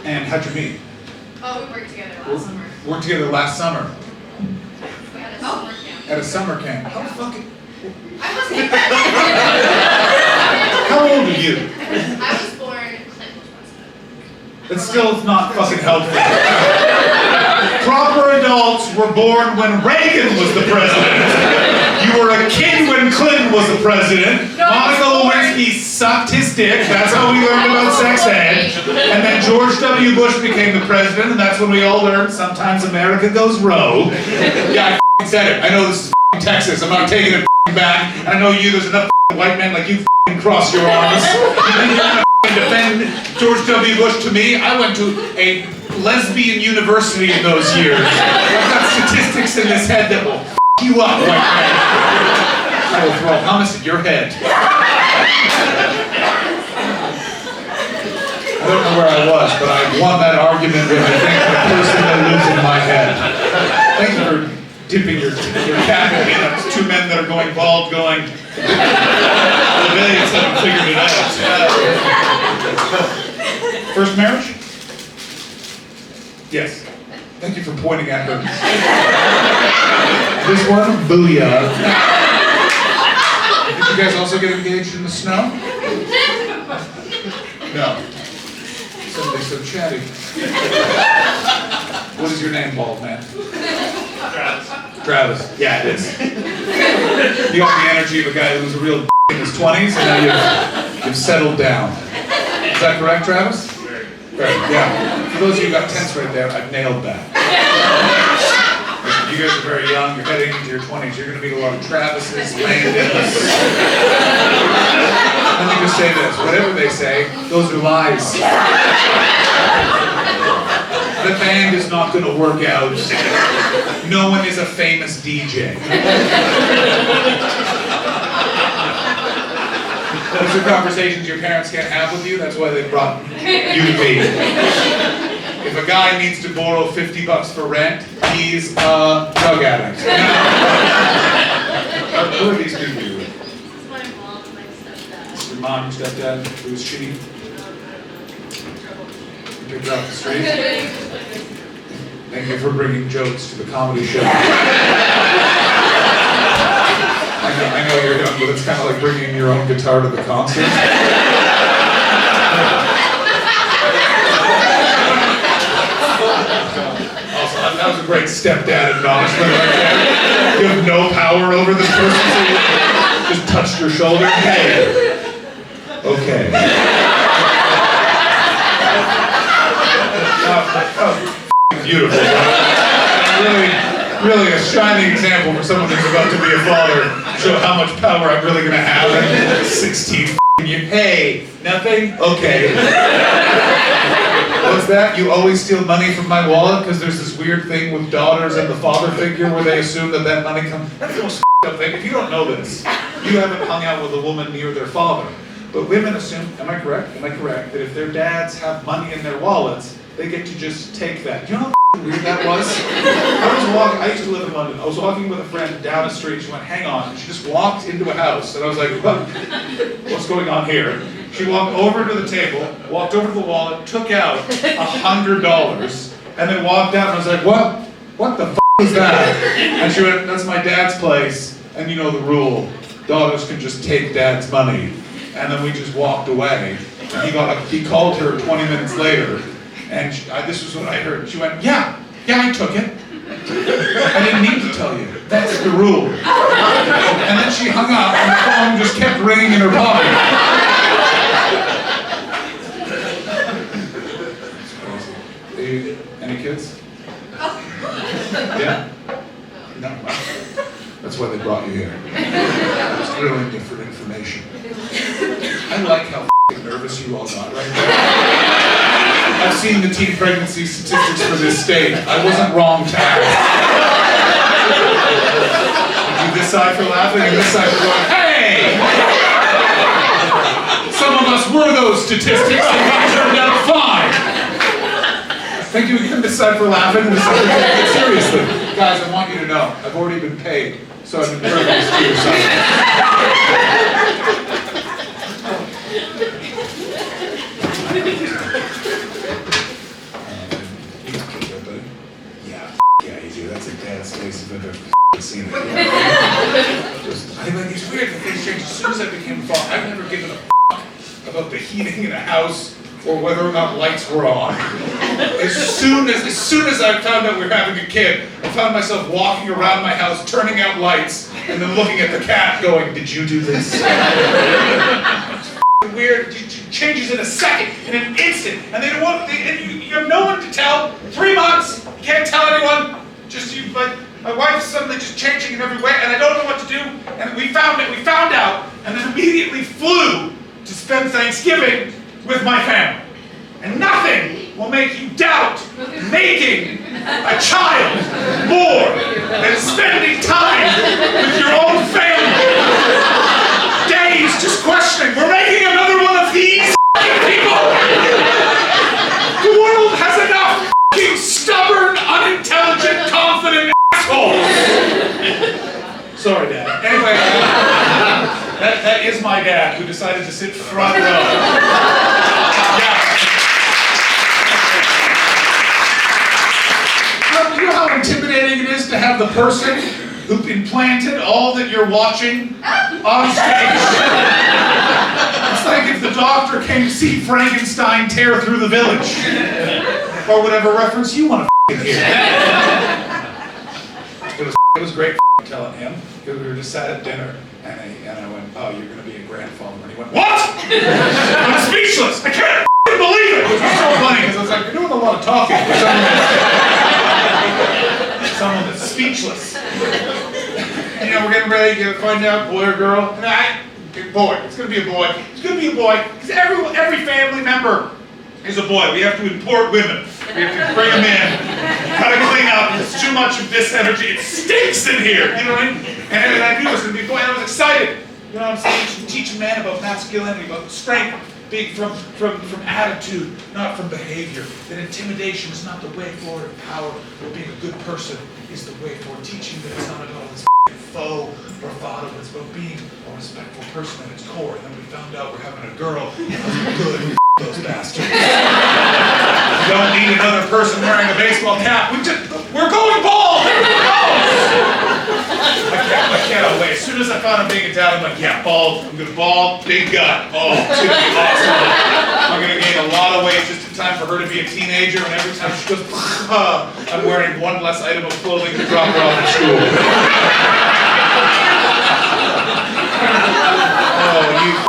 And how'd you meet? Oh, we worked together last summer. Worked together last summer. We had a summer camp. At a summer camp. How fucking... I wasn't How old are you? I was born, Clinton was president. It's still not fucking helpful. Proper adults were born when Reagan was the president. You were a kid when Clinton was the president. Monica Lewinsky sucked his dick. That's how we learned about sex ed. And then George W. Bush became the president, and that's when we all learned sometimes America goes rogue. Yeah, I said it. I know this is Texas. I'm not taking it back. I know you. There's enough white men like you cross your arms. You think you're gonna defend George W. Bush to me? I went to a lesbian university in those years. I've got statistics in this head that will f you up, white man. I will throw hummus at your head. I don't know where I was, but I won that argument with, I think, the person that lives in my head. Thank you for dipping your cap in me. That's two men that are going bald, going... The millions haven't figured it out. First marriage? Yes. Thank you for pointing at her. This one, booyah. Did you guys also get engaged in the snow? No. Somebody's so chatty. What is your name, bald man? Travis. Travis. Yeah, it is. You got the energy of a guy who was a real in his 20s, and now you've settled down. Is that correct, Travis? Very. Yeah. For those of you who got tense right there, I've nailed that. You guys are very young, you're heading into your 20s, you're going to meet a lot of Travises, Landons. Let me just say this, whatever they say, those are lies. The band is not going to work out. No one is a famous DJ. Those are conversations your parents can't have with you, that's why they brought you to me. If a guy needs to borrow $50 for rent, he's a drug addict. Who are these people you with? This is my mom and my stepdad. Your mom, your stepdad, who was shitty? You picked her off the street? Thank you for bringing jokes to the comedy show. I know you're young, but it's kind of like bringing your own guitar to the concert. Also, that was a great stepdad acknowledgement right there. You have no power over this person, so you just touched your shoulder. Hey. Okay. Beautiful. Really a shining example for someone who's about to be a father. Show how much power I'm really gonna have in 16 years. Hey, nothing? Okay. What's that? You always steal money from my wallet because there's this weird thing with daughters and the father figure where they assume that money comes. That's the most up thing. If you don't know this, you haven't hung out with a woman near their father. But women assume, am I correct, that if their dads have money in their wallets, they get to just take that. You know how weird that was? I used to live in London. I was walking with a friend down the street. She went, hang on. And she just walked into a house. And I was like, what's going on here? She walked over to the table, walked over to the wallet, took out $100, and then walked out. And I was like, what the f*** is that? And she went, that's my dad's place. And you know the rule. Daughters can just take dad's money. And then we just walked away. And he called her 20 minutes later. And this was what I heard. She went, yeah, I took it. I didn't need to tell you. That's the rule. And then she hung up, and the phone just kept ringing in her pocket. That's crazy. Any kids? Yeah? No. That's why they brought you here. It's really different information. I like how nervous you all got right there. I've seen the teen pregnancy statistics for this state. I wasn't wrong to ask. You this side for laughing and this side for going, hey! Some of us were those statistics and we turned out fine. Thank you again, this side for laughing and this side for taking it seriously. Guys, I want you to know, I've already been paid, so I've been privileged to your side. if I've ever seen it. I think like it's weird that things change. As soon as I became a father, I've never given a about the heating in a house or whether or not lights were on. As soon as I found out we were having a kid, I found myself walking around my house, turning out lights, and then looking at the cat going, "Did you do this?" It's weird. It changes in a second, in an instant, and they don't want. And you have no one to tell. 3 months, you can't tell anyone. Just you, like my wife's suddenly just changing in every way, and I don't know what to do. And we found out, and then immediately flew to spend Thanksgiving with my family. And nothing will make you doubt making a child more than spending time with your own family. Days just questioning, we're making another one of these people? The world has enough stubborn, unintelligent, confident assholes. Sorry, Dad. Anyway, that is my dad who decided to sit front row. Yeah. You know how intimidating it is to have the person who implanted all that you're watching on stage? It's like if the doctor came to see Frankenstein tear through the village. Or whatever reference you want to hear. It was great telling him, because we were just sat at dinner, and I went, "Oh, you're going to be a grandfather." And he went, "What?" I'm speechless. I can't believe it. Which was so funny, because I was like, "You're doing a lot of talking for someone that's speechless." And, we're getting ready to find out, boy or girl. And boy. It's going to be a boy. It's going to be a boy, because every family member is a boy. We have to import women. We have to bring them in. Gotta clean up. There's too much of this energy. It stinks in here. You know what I mean? And I knew it was going to be a boy. And I was excited. You know what I'm saying? Teach a man about masculinity, about strength, being from attitude, not from behavior. That intimidation is not the way forward of power, but being a good person is the way forward. Teaching that it's not about this faux bravado, but it's about being a respectful person at its core. And then we found out we're having a girl. Good. Those bastards. You don't need another person wearing a baseball cap. We're going bald! I can't wait. As soon as I found him being a dad, I'm like, yeah, bald. I'm gonna bald, big gut. Oh, it's gonna be awesome. I'm gonna gain a lot of weight just in time for her to be a teenager, and every time she goes, I'm wearing one less item of clothing to drop her off at school. Oh, you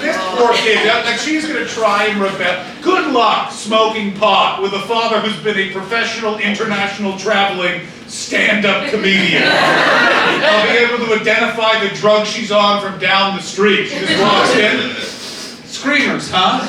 this poor kid, like she's going to try and rebel. Good luck smoking pot with a father who's been a professional, international, traveling stand-up comedian. I'll be able to identify the drug she's on from down the street. She just walks in. Screamers, huh?